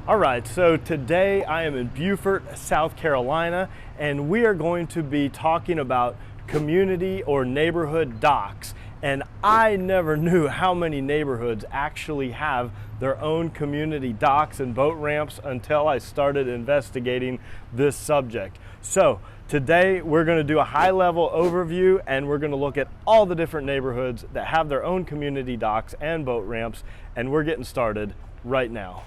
All right, so today I am in Beaufort, South Carolina, and we are going to be talking about community or neighborhood docks. And I never knew how many neighborhoods actually have their own community docks and boat ramps until I started investigating this subject. So today we're going to do a high-level overview, and we're going to look at all the different neighborhoods that have their own community docks and boat ramps, and we're getting started right now.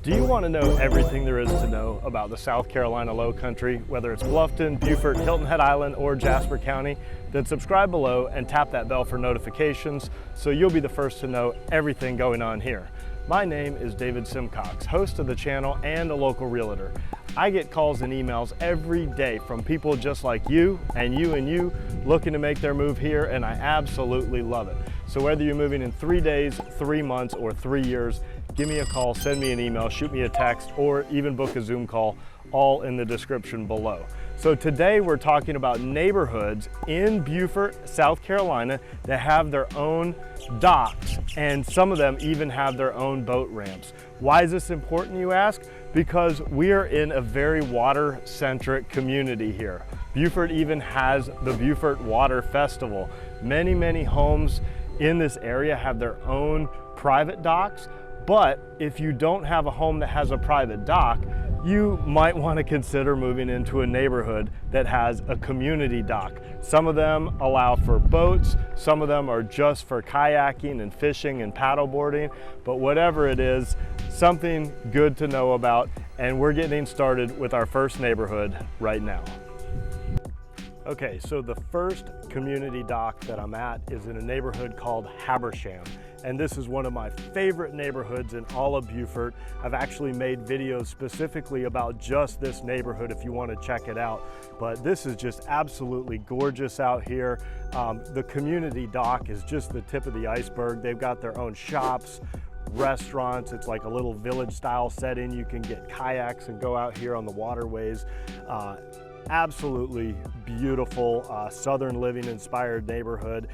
Do you want to know everything there is to know about the South Carolina Low Country, whether it's Bluffton, Beaufort, Hilton Head Island, or Jasper County? Then subscribe below and tap that bell for notifications so you'll be the first to know everything going on here. My name is David Simcox, host of the channel and a local realtor. I get calls and emails every day from people just like you and you looking to make their move here, and I absolutely love it. So whether you're moving in 3 days, 3 months, or 3 years, give me a call, send me an email, shoot me a text, or even book a Zoom call, all in the description below. So today we're talking about neighborhoods in Beaufort, South Carolina that have their own docks, and some of them even have their own boat ramps. Why is this important, you ask? Because we are in a very water-centric community here. Beaufort even has the Beaufort Water Festival. Many homes in this area have their own private docks, but if you don't have a home that has a private dock, you might want to consider moving into a neighborhood that has a community dock. Some of them allow for boats, some of them are just for kayaking and fishing and paddleboarding, but whatever it is, something good to know about, and we're getting started with our first neighborhood right now. Okay, so the first community dock that I'm at is in a neighborhood called Habersham. And this is one of my favorite neighborhoods in all of Beaufort. I've actually made videos specifically about just this neighborhood if you want to check it out. But this is just absolutely gorgeous out here. The community dock is just the tip of the iceberg. They've got their own shops, restaurants. It's like a little village style setting. You can get kayaks and go out here on the waterways. Absolutely beautiful, Southern living inspired neighborhood.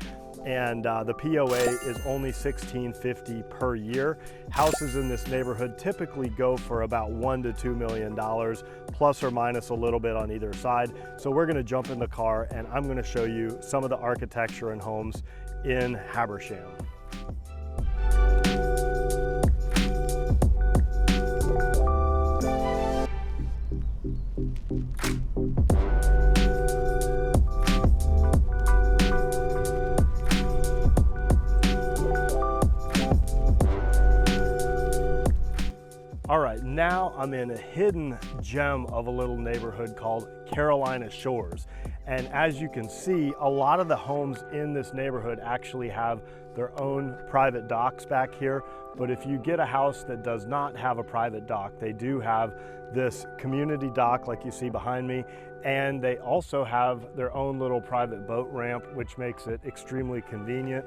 And the POA is only $16.50 per year. Houses in this neighborhood typically go for about $1 to $2 million, plus or minus a little bit on either side. So we're gonna jump in the car and I'm gonna show you some of the architecture and homes in Habersham. All right, now I'm in a hidden gem of a little neighborhood called Carolina Shores. And as you can see, a lot of the homes in this neighborhood actually have their own private docks back here. But if you get a house that does not have a private dock, they do have this community dock like you see behind me, and they also have their own little private boat ramp, which makes it extremely convenient.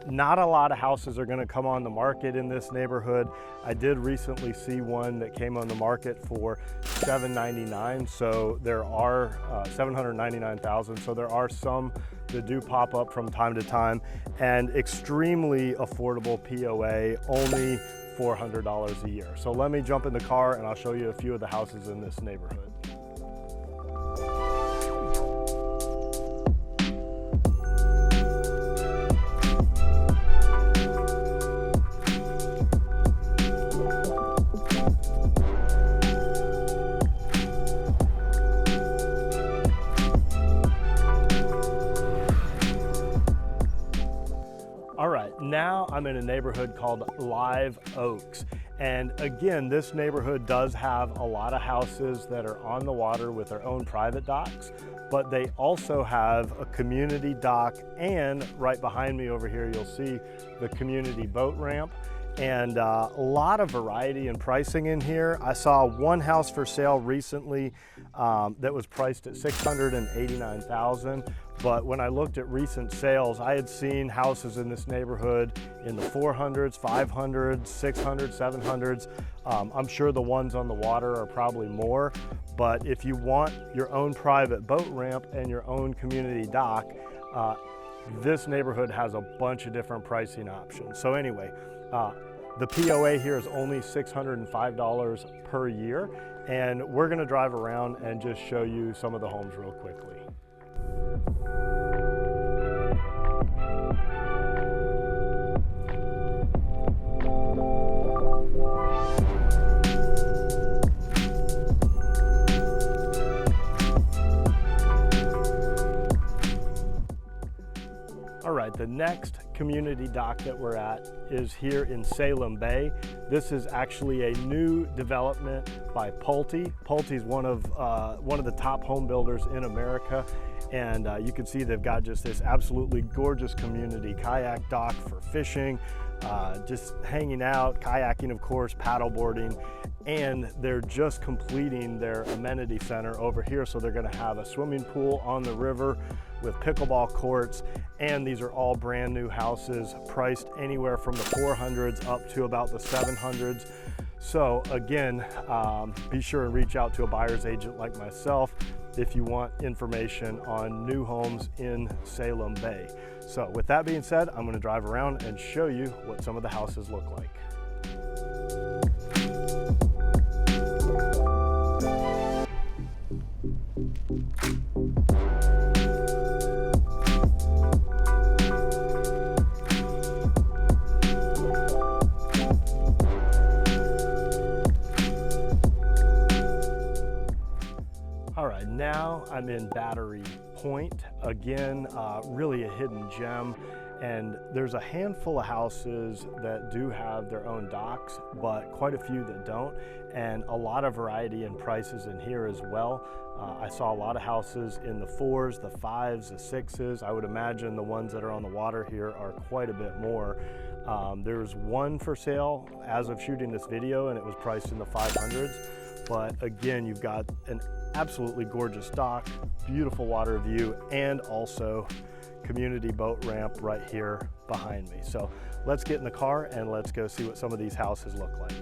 Not a lot of houses are gonna come on the market in this neighborhood. I did recently see one that came on the market for $799,000, so there are $799,000, so there are some that do pop up from time to time, and extremely affordable POA, only $400 a year. So let me jump in the car and I'll show you a few of the houses in this neighborhood. All right, now I'm in a neighborhood called Live Oaks. And again, this neighborhood does have a lot of houses that are on the water with their own private docks, but they also have a community dock, and right behind me over here, you'll see the community boat ramp. and a lot of variety and pricing in here. I saw one house for sale recently that was priced at $689,000, but when I looked at recent sales, I had seen houses in this neighborhood in the 400s, 500s, 600s, 700s. I'm sure the ones on the water are probably more, but if you want your own private boat ramp and your own community dock, this neighborhood has a bunch of different pricing options. So anyway, the POA here is only $605 per year, and we're gonna drive around and just show you some of the homes real quickly. All right, the next community dock that we're at is here in Salem Bay. This is actually a new development by Pulte. Pulte's one of the top home builders in America, and you can see they've got just this absolutely gorgeous community kayak dock for fishing, just hanging out, kayaking, of course, paddleboarding, and they're just completing their amenity center over here. So they're gonna have a swimming pool on the river with pickleball courts, and these are all brand new houses priced anywhere from the 400s up to about the 700s. So again, be sure and reach out to a buyer's agent like myself if you want information on new homes in Salem Bay. So with that being said, I'm gonna drive around and show you what some of the houses look like. All right, now I'm in Battery Point. Again, really a hidden gem. And there's a handful of houses that do have their own docks, but quite a few that don't. And a lot of variety in prices in here as well. I saw a lot of houses in the 4s, the 5s, the 6s. I would imagine the ones that are on the water here are quite a bit more. There's one for sale as of shooting this video, and it was priced in the 500s. But again, you've got an absolutely gorgeous dock, beautiful water view, and also community boat ramp right here behind me. So let's get in the car and let's go see what some of these houses look like.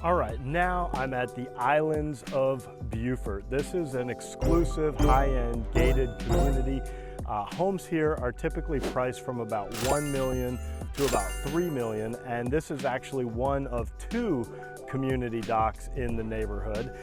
All right, now I'm at the Islands of Beaufort. This is an exclusive high-end gated community. Homes here are typically priced from about $1 million to about $3 million, and this is actually one of 2 community docks in the neighborhood.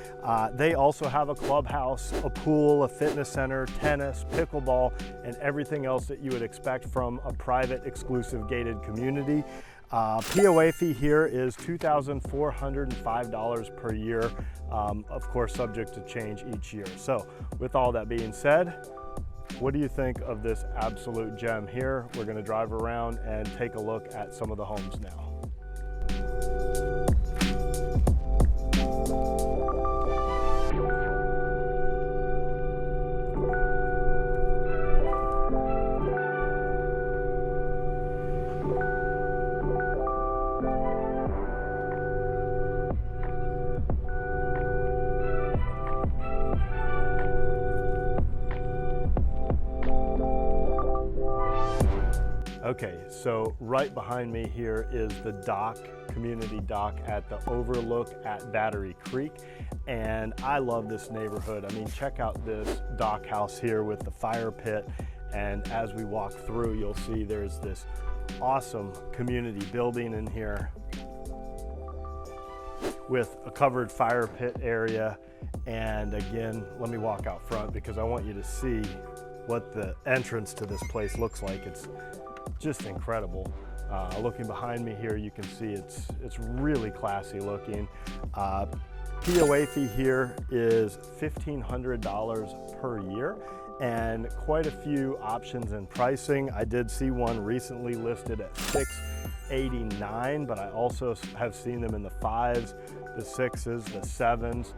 They also have a clubhouse, a pool, a fitness center, tennis, pickleball, and everything else that you would expect from a private exclusive gated community. POA fee here is $2,405 per year, of course subject to change each year. So with all that being said, what do you think of this absolute gem here? We're going to drive around and take a look at some of the homes now. Okay, so right behind me here is the dock, community dock at the Overlook at Battery Creek. And I love this neighborhood. I mean, check out this dock house here with the fire pit. And as we walk through, you'll see there's this awesome community building in here with a covered fire pit area. And again, let me walk out front because I want you to see what the entrance to this place looks like. It's just incredible. Looking behind me here, you can see it's really classy looking. POA fee here is $1,500 per year, and quite a few options in pricing. I did see one recently listed at $689, but I also have seen them in the 5s, the 6s, the 7s.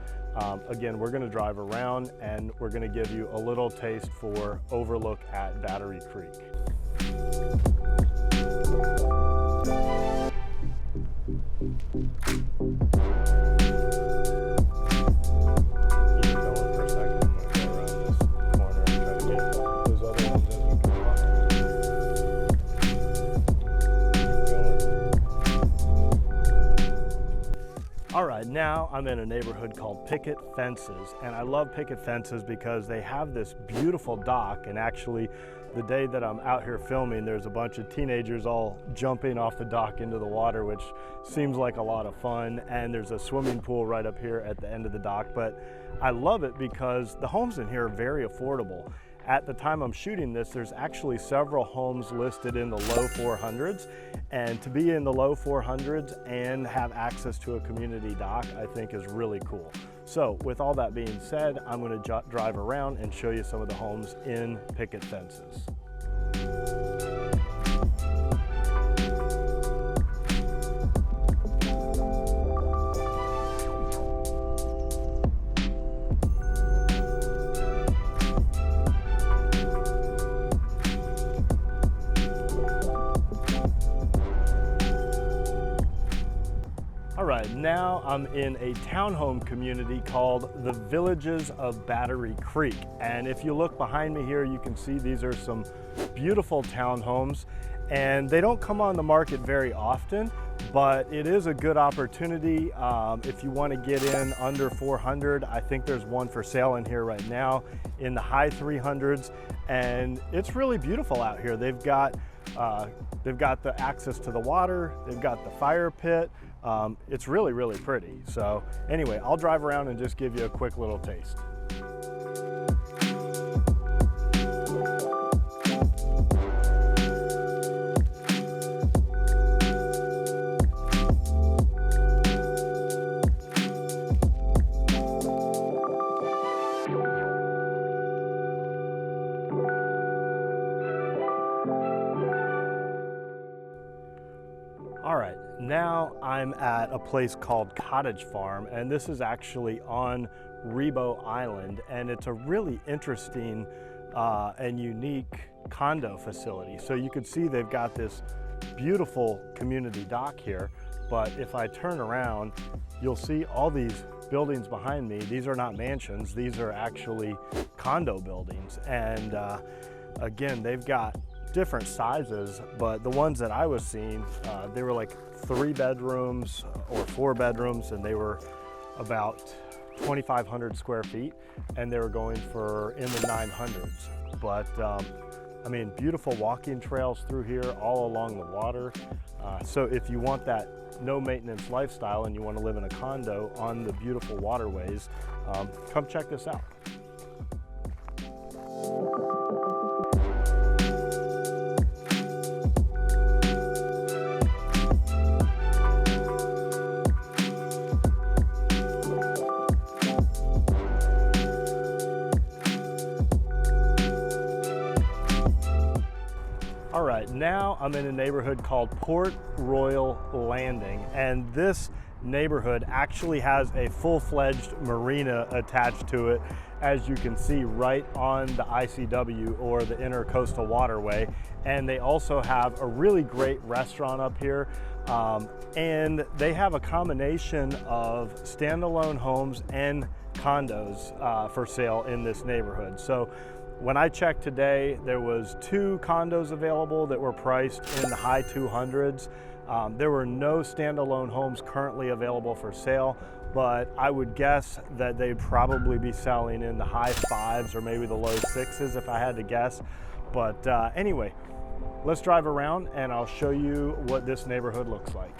Again, we're gonna drive around and we're gonna give you a little taste for Overlook at Battery Creek. All right, now I'm in a neighborhood called Picket Fences, and I love Picket Fences because they have this beautiful dock, and actually the day that I'm out here filming, there's a bunch of teenagers all jumping off the dock into the water, which seems like a lot of fun, and there's a swimming pool right up here at the end of the dock. But I love it because the homes in here are very affordable. At the time I'm shooting this, there's actually several homes listed in the low 400s, and to be in the low 400s and have access to a community dock, I think is really cool. So with all that being said, I'm going to drive around and show you some of the homes in Picket Fences. All right, now I'm in a townhome community called the Villages of Battery Creek. And if you look behind me here, you can see these are some beautiful townhomes, and they don't come on the market very often, but it is a good opportunity if you want to get in under 400. I think there's one for sale in here right now in the high 300s, and it's really beautiful out here. They've got the access to the water, they've got the fire pit. It's really, really pretty. So anyway, I'll drive around and just give you a quick little taste. All right, now I'm at a place called Cottage Farm, and this is actually on Rebo Island, and it's a really interesting and unique condo facility. So you can see they've got this beautiful community dock here, but if I turn around, you'll see all these buildings behind me. These are not mansions, these are actually condo buildings, and again, they've got different sizes, but the ones that I was seeing, they were like 3 bedrooms or 4 bedrooms, and they were about 2,500 square feet, and they were going for in the 900s. But I mean, beautiful walking trails through here all along the water. So if you want that no maintenance lifestyle and you want to live in a condo on the beautiful waterways, come check this out. All right, now I'm in a neighborhood called Port Royal Landing, and this neighborhood actually has a full-fledged marina attached to it, as you can see right on the ICW, or the Intercoastal Waterway. And they also have a really great restaurant up here, and they have a combination of standalone homes and condos for sale in this neighborhood. So when I checked today, there was 2 condos available that were priced in the high 200s. There were no standalone homes currently available for sale, but I would guess that they'd probably be selling in the high 5s or maybe the low 6s if I had to guess. But anyway, let's drive around and I'll show you what this neighborhood looks like.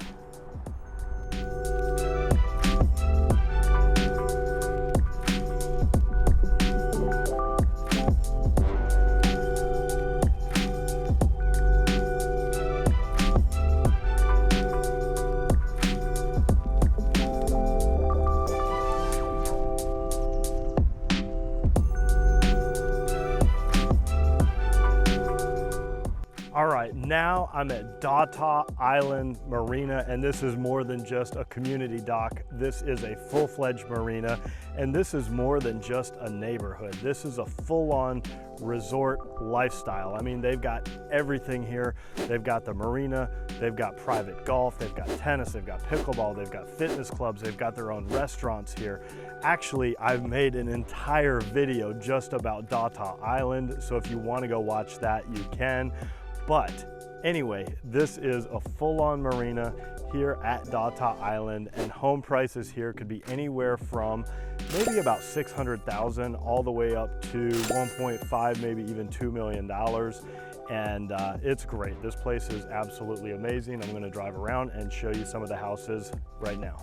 I'm at Dataw Island Marina, and this is more than just a community dock. This is a full-fledged marina, and this is more than just a neighborhood. This is a full-on resort lifestyle. I mean, they've got everything here. They've got the marina, they've got private golf, they've got tennis, they've got pickleball, they've got fitness clubs, they've got their own restaurants here. Actually, I've made an entire video just about Dataw Island, so if you want to go watch that, you can. But anyway, this is a full-on marina here at Dataw Island, and home prices here could be anywhere from maybe about $600,000 all the way up to 1.5, maybe even $2 million. And it's great. This place is absolutely amazing. I'm going to drive around and show you some of the houses right now.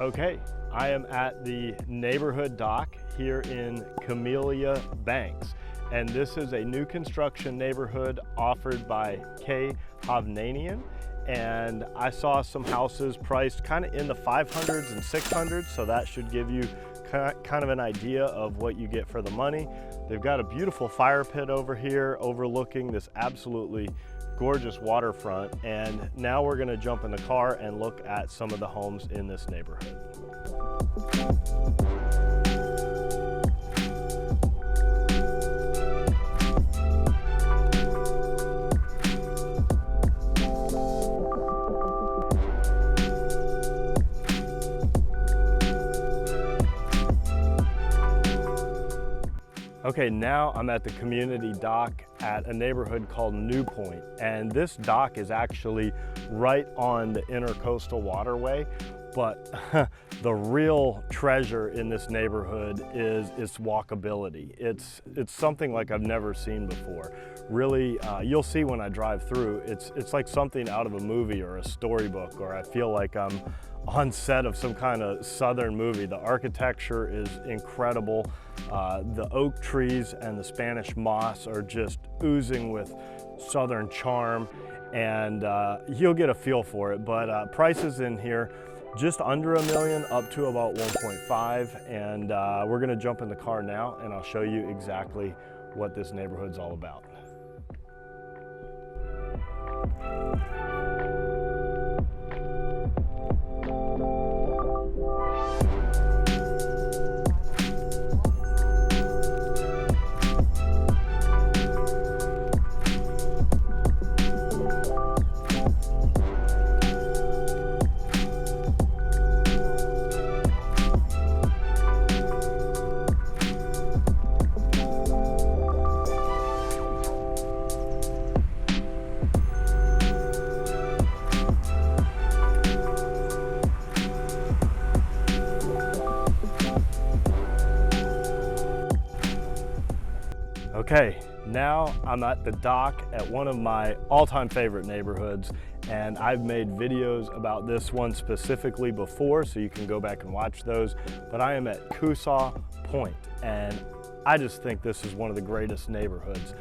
Okay, I am at the neighborhood dock here in Camelia Banks, and this is a new construction neighborhood offered by Habersham, and I saw some houses priced kind of in the 500s and 600s, so that should give you kind of an idea of what you get for the money. They've got a beautiful fire pit over here overlooking this absolutely gorgeous waterfront, and now we're going to jump in the car and look at some of the homes in this neighborhood. Okay, now I'm at the community dock at a neighborhood called New Point, and this dock is actually right on the intercoastal waterway, but the real treasure in this neighborhood is its walkability. It's something like I've never seen before. Really, you'll see when I drive through, it's like something out of a movie or a storybook, or I feel like I'm on set of some kind of southern movie. The architecture is incredible. The oak trees and the Spanish moss are just oozing with southern charm, and you'll get a feel for it. But prices in here just under $1 million up to about 1.5, and we're gonna jump in the car now and I'll show you exactly what this neighborhood's all about. Okay, now I'm at the dock at one of my all-time favorite neighborhoods, and I've made videos about this one specifically before, so you can go back and watch those. But I am at Coosaw Point, and I just think this is one of the greatest neighborhoods.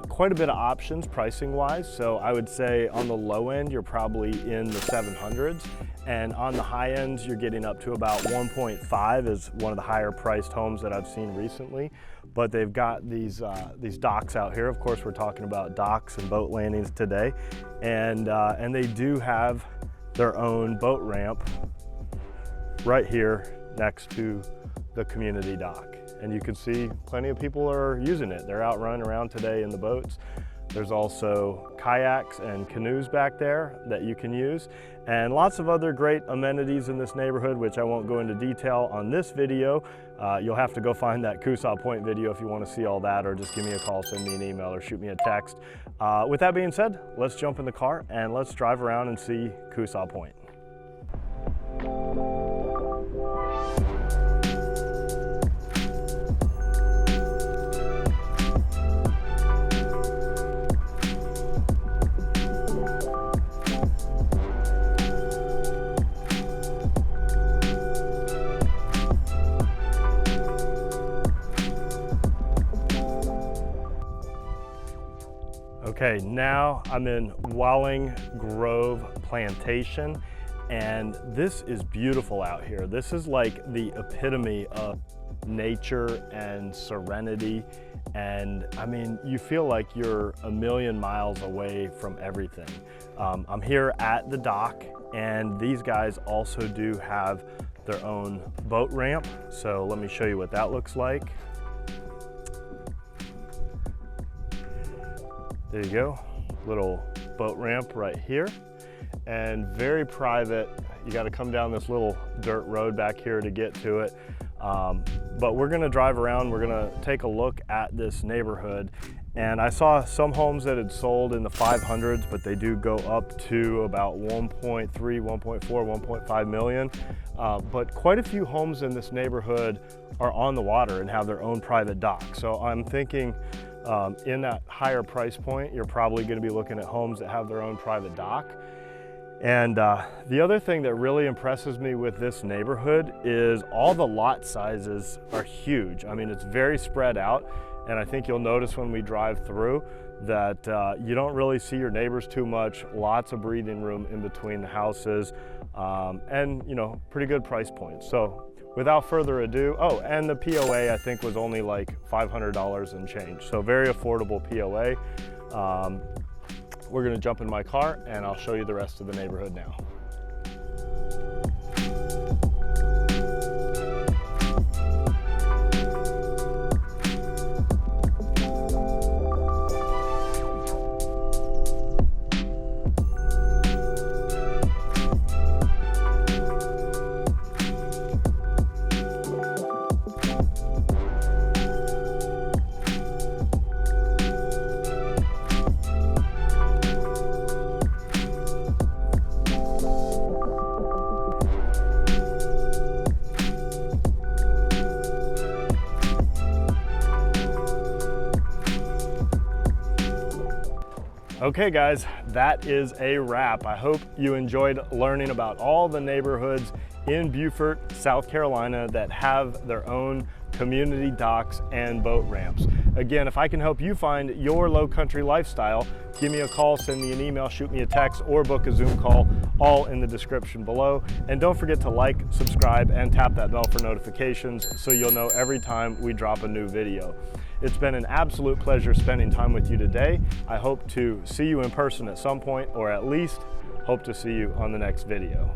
Quite a bit of options pricing wise, so I would say on the low end you're probably in the 700s, and on the high ends you're getting up to about 1.5 is one of the higher priced homes that I've seen recently. But they've got these docks out here. Of course, we're talking about docks and boat landings today, and they do have their own boat ramp right here next to the community dock. And you can see plenty of people are using it. They're out running around today in the boats. There's also kayaks and canoes back there that you can use, and lots of other great amenities in this neighborhood, which I won't go into detail on this video. You'll have to go find that Coosaw Point video if you want to see all that, or just give me a call, send me an email, or shoot me a text. With that being said, let's jump in the car and let's drive around and see Coosaw Point. Okay, now I'm in Walling Grove Plantation, and this is beautiful out here. This is like the epitome of nature and serenity. And I mean, you feel like you're a million miles away from everything. I'm here at the dock, and these guys also do have their own boat ramp. So let me show you what that looks like. There you go, little boat ramp right here, and very private. You got to come down this little dirt road back here to get to it. But we're gonna drive around, we're gonna take a look at this neighborhood. And I saw some homes that had sold in the 500s, but they do go up to about 1.3, 1.4, 1.5 million. But quite a few homes in this neighborhood are on the water and have their own private dock. So I'm thinking in that higher price point, you're probably gonna be looking at homes that have their own private dock. And the other thing that really impresses me with this neighborhood is all the lot sizes are huge. I mean, it's very spread out, and I think you'll notice when we drive through that you don't really see your neighbors too much, lots of breathing room in between the houses, and you know, pretty good price points. So without further ado, oh, and the POA I think was only like $500 and change, so very affordable POA. We're gonna jump in my car and I'll show you the rest of the neighborhood now. Okay guys, that is a wrap. I hope you enjoyed learning about all the neighborhoods in Beaufort, South Carolina that have their own community docks and boat ramps. Again, if I can help you find your low country lifestyle, give me a call, send me an email, shoot me a text, or book a Zoom call, all in the description below. And don't forget to like, subscribe, and tap that bell for notifications so you'll know every time we drop a new video. It's been an absolute pleasure spending time with you today. I hope to see you in person at some point, or at least hope to see you on the next video.